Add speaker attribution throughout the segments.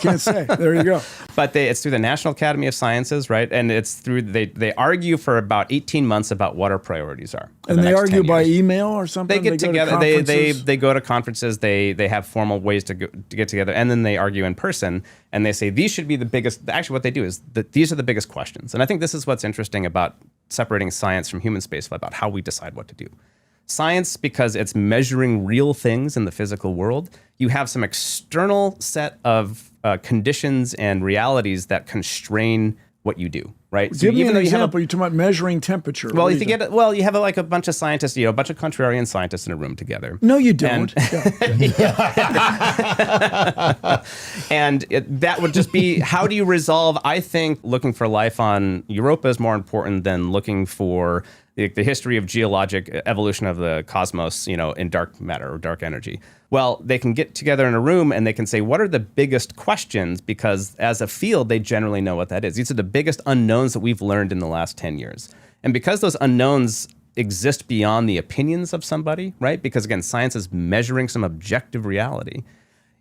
Speaker 1: can't say. There you go.
Speaker 2: But it's through the National Academy of Sciences, right? And it's through, they argue for about 18 months about what our priorities are.
Speaker 1: And they argue by email or something?
Speaker 2: They get together, they go to conferences, they have formal ways to get together, and then they argue in person, and they say these should be the biggest, actually what they do is that these are the biggest questions. And I think this is what's interesting about separating science from human spaceflight, about how we decide what to do. Science, because it's measuring real things in the physical world, you have some external set of conditions and realities that constrain what you do, right?
Speaker 1: Give me an example. You're talking about measuring temperature.
Speaker 2: Well, you have like a bunch of scientists, a bunch of contrarian scientists in a room together.
Speaker 1: No, you don't.
Speaker 2: And that would just be, how do you resolve? I think looking for life on Europa is more important than looking for the history of geologic evolution of the cosmos, in dark matter or dark energy. Well, they can get together in a room and they can say, what are the biggest questions? Because as a field, they generally know what that is. These are the biggest unknowns that we've learned in the last 10 years. And because those unknowns exist beyond the opinions of somebody, right? Because again, science is measuring some objective reality.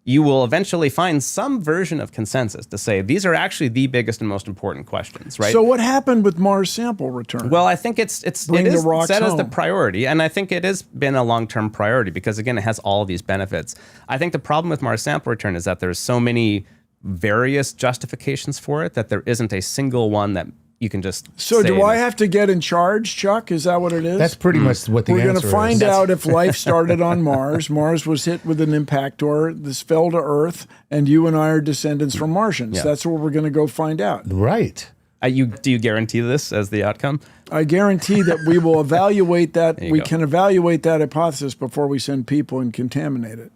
Speaker 2: You will eventually find some version of consensus to say these are actually the biggest and most important questions, right?
Speaker 1: So what happened with Mars sample return?
Speaker 2: Well, I think it is set as the priority, and I think it has been a long-term priority because, again, it has all these benefits. I think the problem with Mars sample return is that there's so many various justifications for it that there isn't a single one that you can just
Speaker 1: So do I have to get in charge, Chuck? Is that what it is?
Speaker 3: That's pretty much what the answer is.
Speaker 1: We're going to find out if life started on Mars. Mars was hit with an impactor. This fell to Earth, and you and I are descendants from Martians. Yeah. That's what we're going to go find out.
Speaker 3: Right.
Speaker 2: Do you guarantee this as the outcome?
Speaker 1: I guarantee that we will evaluate that. We can evaluate that hypothesis before we send people and contaminate it.